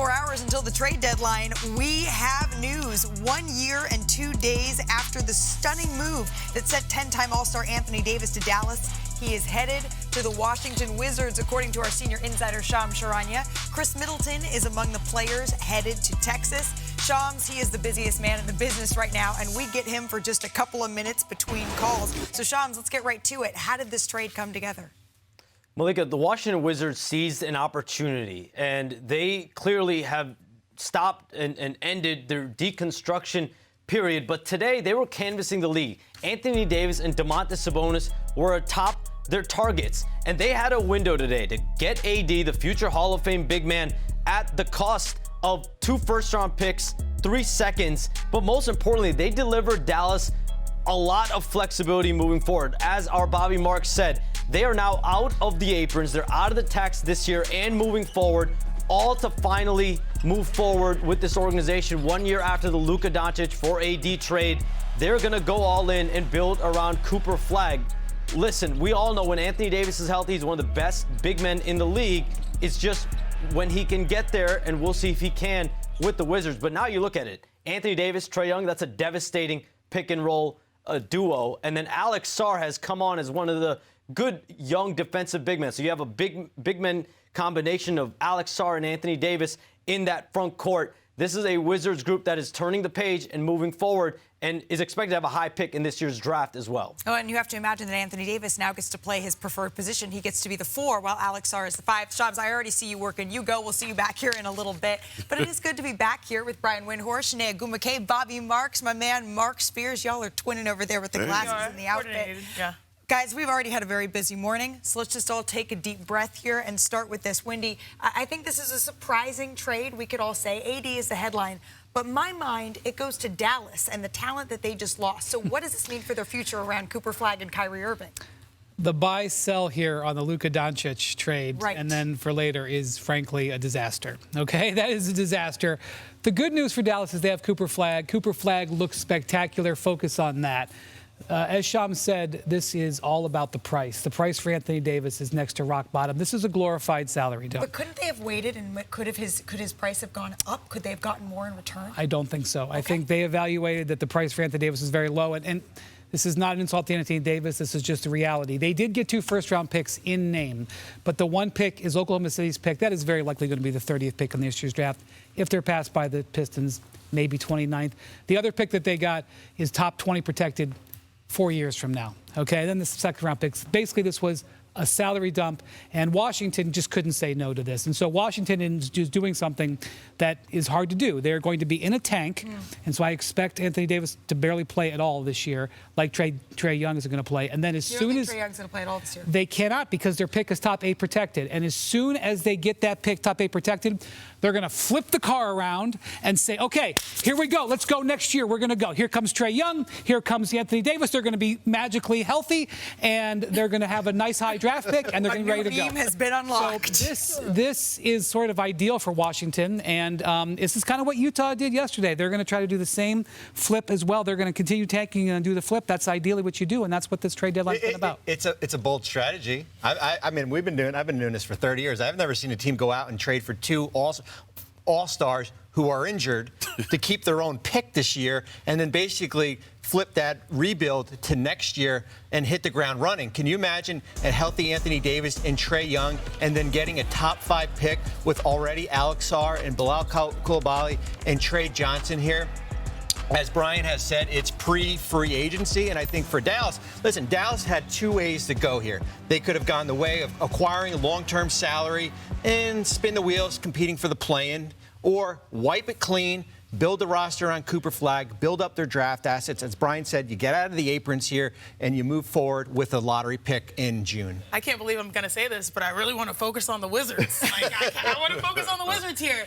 24 hours until the trade deadline, we have news. 1 year and 2 days after the stunning move that sent 10-time All-Star Anthony Davis to Dallas, he is headed to the Washington Wizards, according to our senior insider, Charania. Chris Middleton is among the players headed to Texas. Shams, he is the busiest man in the business right now, and we get him for just a couple of minutes between calls. So, Shams, let's get right to it. How did this trade come together? Malika, the Washington Wizards seized an opportunity, and they clearly have stopped and ended their deconstruction period. But today, they were canvassing the league. Anthony Davis and Domantas Sabonis were atop their targets, and they had a window today to get AD, the future Hall of Fame big man, at the cost of 2 first-round picks, 3 seconds. But most importantly, they delivered Dallas a lot of flexibility moving forward. As our Bobby Marks said, they are now out of the aprons. They're out of the tax this year and moving forward, all to finally move forward with this organization 1 year after the Luka Doncic for AD trade. They're going to go all in and build around Cooper Flagg. Listen, we all know when Anthony Davis is healthy, he's one of the best big men in the league. It's just when he can get there, and we'll see if he can with the Wizards. But now you look at it. Anthony Davis-Trae Young, that's a devastating pick and roll duo. And then Alex Sarr has come on as one of the good young defensive big men. So you have a big men combination of Alex Sarr and Anthony Davis in that front court. This is a Wizards group that is turning the page and moving forward and is expected to have a high pick in this year's draft as well. Oh, and you have to imagine that Anthony Davis now gets to play his preferred position. He gets to be the 4 while Alex Sarr is the 5. Shams, I already see you working. You go. We'll see you back here in a little bit. But it is good to be back here with Brian Windhorst, Chiney Ogwumike, Bobby Marks, my man Mark Spears. Y'all are twinning over there with the glasses and the outfit. Yeah. Guys, we've already had a very busy morning, so let's just all take a deep breath here and start with this. Windy, I think this is a surprising trade, we could all say. AD is the headline, but my mind, it goes to Dallas and the talent that they just lost. So what does this mean for their future around Cooper Flagg and Kyrie Irving? The buy-sell here on the Luka Doncic trade, right, and then for later, is frankly a disaster. Okay, that is a disaster. The good news for Dallas is they have Cooper Flagg. Cooper Flagg looks spectacular. Focus on that. As Shams said, this is all about the price. The price for Anthony Davis is next to rock bottom. This is a glorified salary dump. But couldn't they have waited, and could his price have gone up? Could they have gotten more in return? I don't think so. Okay. I think they evaluated that the price for Anthony Davis is very low, and this is not an insult to Anthony Davis. This is just a reality. They did get 2 first-round picks in name, but the one pick is Oklahoma City's pick. That is very likely going to be the 30th pick in this year's draft. If they're passed by the Pistons, maybe 29th. The other pick that they got is top 20 protected 4 years from now. Okay, then the second-round picks. Basically, this was a salary dump, and Washington just couldn't say no to this. And so Washington is just doing something that is hard to do. They're going to be in a tank, and so I expect Anthony Davis to barely play at all this year, like Trae Young is going to play. And then as soon as Trae Young's going to play at all this year, they cannot, because their pick is top 8 protected. And as soon as they get that pick top 8 protected, they're going to flip the car around and say, okay, here we go. Let's go next year. We're going to go. Here comes Trae Young. Here comes Anthony Davis. They're going to be magically healthy, and they're going to have a nice high draft pick, and they're going to be ready to go. A new team has been unlocked. So this is sort of ideal for Washington, and this is kind of what Utah did yesterday. They're going to try to do the same flip as well. They're going to continue tanking and do the flip. That's ideally what you do, and that's what this trade deadline's been about. It's a bold strategy. I mean, I've been doing this for 30 years. I've never seen a team go out and trade for 2 all-stars who are injured to keep their own pick this year, and then basically flip that rebuild to next year and hit the ground running. Can you imagine a healthy Anthony Davis and Trae Young, and then getting a top 5 pick with already Alex Sarr and Bilal Coulibaly and Trey Johnson here? As Brian has said, it's pre-free agency, and I think for Dallas, listen, Dallas had 2 ways to go here. They could have gone the way of acquiring a long-term salary and spin the wheels competing for the play-in, or wipe it clean, build the roster on Cooper Flagg, build up their draft assets. As Brian said, you get out of the aprons here and you move forward with a lottery pick in June. I can't believe I'm going to say this, but I really want to focus on the Wizards. I want to focus on the Wizards here.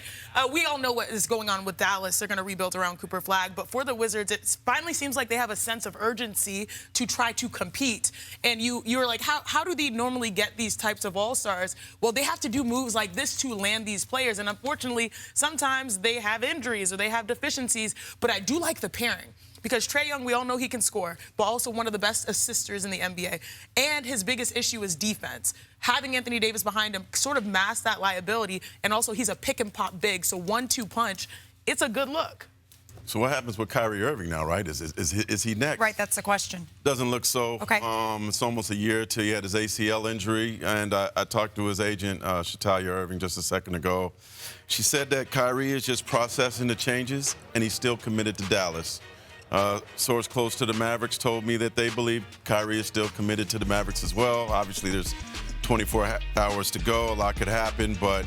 We all know what is going on with Dallas. They're going to rebuild around Cooper Flagg. But for the Wizards, it finally seems like they have a sense of urgency to try to compete. And you're like, how do they normally get these types of all-stars? Well, they have to do moves like this to land these players. And unfortunately, sometimes they have injuries or they have deficiencies. But I do like the pairing. because Trae Young, we all know he can score, but also one of the best assisters in the NBA. And his biggest issue is defense. Having Anthony Davis behind him sort of masks that liability, and also he's a pick and pop big, so 1-2 punch, it's a good look. So what happens with Kyrie Irving now, right? Is he next? Right, that's the question. Doesn't look so. Okay. It's almost a year till he had his ACL injury, and I talked to his agent, Chiney Ogwumike, just a second ago. She said that Kyrie is just processing the changes, and he's still committed to Dallas. Source close to the Mavericks told me that they believe Kyrie is still committed to the Mavericks as well. Obviously, there's 24 hours to go. A lot could happen, but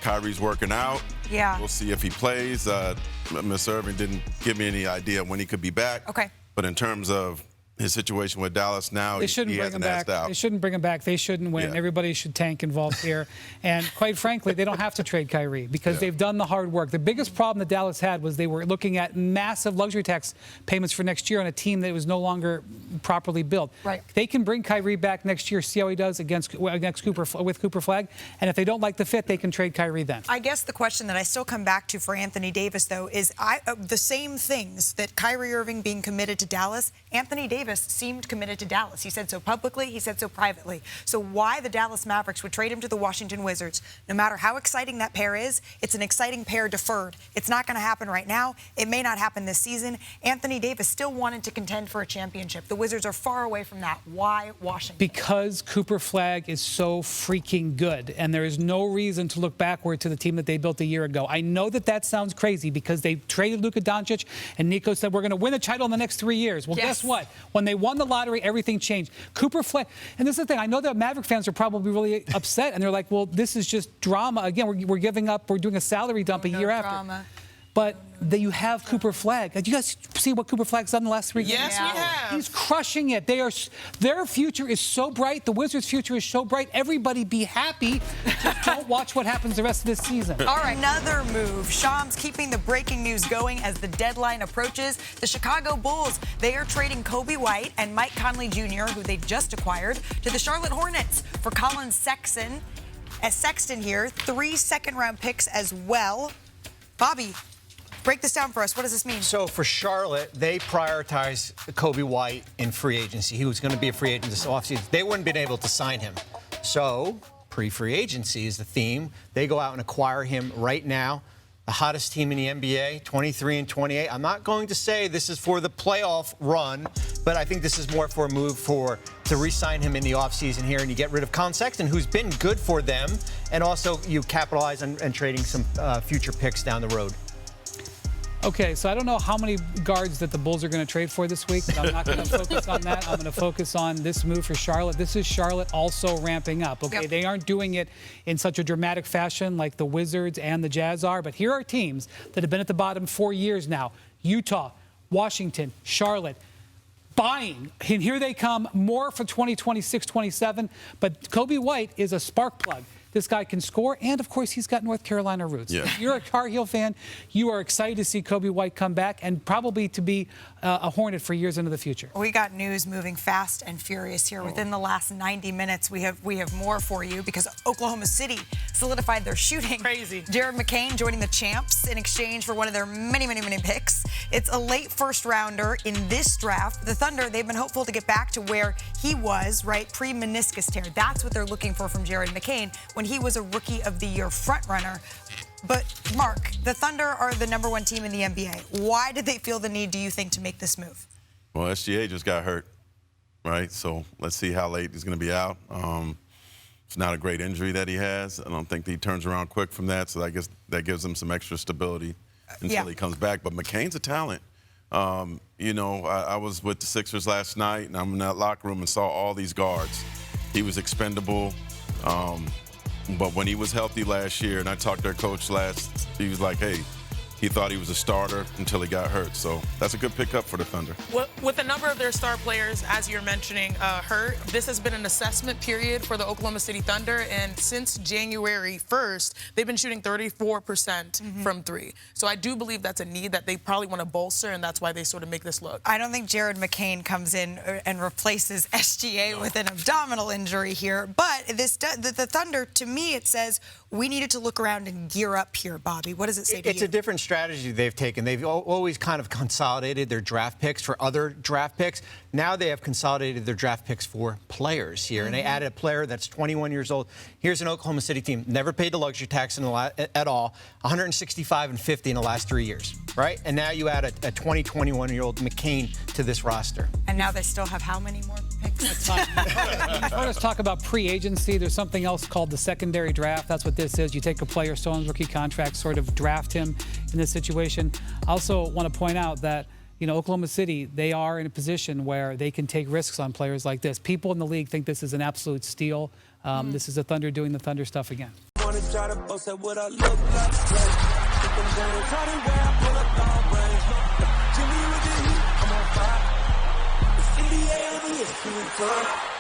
Kyrie's working out. Yeah. We'll see if he plays. Ms. Irving didn't give me any idea when he could be back. Okay. But in terms of his situation with Dallas now, They shouldn't he bring him hasn't back. asked out. They shouldn't bring him back. They shouldn't win. Yeah. Everybody should tank involved here. And quite frankly, they don't have to trade Kyrie because they've done the hard work. The biggest problem that Dallas had was they were looking at massive luxury tax payments for next year on a team that was no longer properly built. Right. They can bring Kyrie back next year, see how he does with Cooper Flag. And if they don't like the fit, they can trade Kyrie then. I guess the question that I still come back to for Anthony Davis, though, is the same things that Kyrie Irving being committed to Dallas, Anthony Davis seemed committed to Dallas. He said so publicly, he said so privately. So why the Dallas Mavericks would trade him to the Washington Wizards, no matter how exciting that pair is, it's an exciting pair deferred. It's not going to happen right now. It may not happen this season. Anthony Davis still wanted to contend for a championship. The Wizards are far away from that. Why Washington? Because Cooper Flag is so freaking good, and there is no reason to look backward to the team that they built a year ago. I know that sounds crazy because they traded Luka Doncic, and Nico said, we're going to win the title in the next 3 years. Well, guess what? When they won the lottery, everything changed. Cooper Flag, and this is the thing, I know that Maverick fans are probably really upset, and they're like, well, this is just drama. Again, we're giving up, we're doing a salary dump a year drama. after. But that you have Cooper Flag. Did you guys see what Cooper Flag's done in the last 3 years? Yes, we have. He's crushing it. Their future is so bright. The Wizards' future is so bright. Everybody be happy. Just don't watch what happens the rest of this season. All right, another move. Shams keeping the breaking news going as the deadline approaches. The Chicago Bulls, they are trading Coby White and Mike Conley Jr., who they just acquired, to the Charlotte Hornets for Collin Sexton. As Sexton here, 3 second-round picks as well. Bobby, break this down for us. What does this mean? So for Charlotte, they prioritized Coby White in free agency. He was going to be a free agent this offseason. They wouldn't have been able to sign him. So pre-free agency is the theme. They go out and acquire him right now. The hottest team in the NBA, 23-28. I'm not going to say this is for the playoff run, but I think this is more for a move to re-sign him in the offseason here, and you get rid of Collin Sexton, who's been good for them, and also you capitalize on trading some future picks down the road. Okay, so I don't know how many guards that the Bulls are going to trade for this week, but I'm not going to focus on that. I'm going to focus on this move for Charlotte. This is Charlotte also ramping up, okay? Yep. They aren't doing it in such a dramatic fashion like the Wizards and the Jazz are, but here are teams that have been at the bottom 4 years now. Utah, Washington, Charlotte, buying. And here they come, more for 2026-27, but Coby White is a spark plug. This guy can score, and of course, he's got North Carolina roots. Yeah. If you're a Tar Heel fan, you are excited to see Coby White come back and probably to be a Hornet for years into the future. We got news moving fast and furious here. Within the last 90 minutes, we have more for you because Oklahoma City solidified their shooting. Crazy. Jared McCain joining the Champs in exchange for one of their many, many, many picks. It's a late first rounder in this draft. The Thunder, they've been hopeful to get back to where he was, right, pre-meniscus tear. That's what they're looking for from Jared McCain when he was a Rookie of the Year frontrunner. But, Mark, the Thunder are the #1 team in the NBA. Why did they feel the need, do you think, to make this move? Well, SGA just got hurt, right? So let's see how late he's going to be out. It's not a great injury that he has. I don't think he turns around quick from that, so I guess that gives him some extra stability until he comes back. But McCain's a talent. You know, I was with the Sixers last night, and I'm in that locker room and saw all these guards. He was expendable. But when he was healthy last year, and I talked to their coach he was like, hey, he thought he was a starter until he got hurt. So that's a good pickup for the Thunder. With a number of their star players, as you're mentioning, hurt, this has been an assessment period for the Oklahoma City Thunder. And since January 1st, they've been shooting 34% from three. So I do believe that's a need that they probably want to bolster, and that's why they sort of make this look. I don't think Jared McCain comes in and replaces SGA with an abdominal injury here. But the Thunder, to me, it says we needed to look around and gear up here, Bobby. What does it say to you? It's a different strategy they've taken. They've always kind of consolidated their draft picks for other draft picks. Now they have consolidated their draft picks for players here, and they added a player that's 21 years old. Here's an Oklahoma City team, never paid the luxury tax at all, 165 and 50 in the last 3 years, right? And now you add a 21-year-old McCain to this roster. And now they still have how many more picks? You've heard us talk about pre-agency. There's something else called the secondary draft. That's what this is. You take a player still on rookie contract, sort of draft him in this situation. I also want to point out that Oklahoma City, they are in a position where they can take risks on players like this. People in the league think this is an absolute steal. This is the Thunder doing the Thunder stuff again. Jimmy with the heat, I'm on fire. The CDA on the list,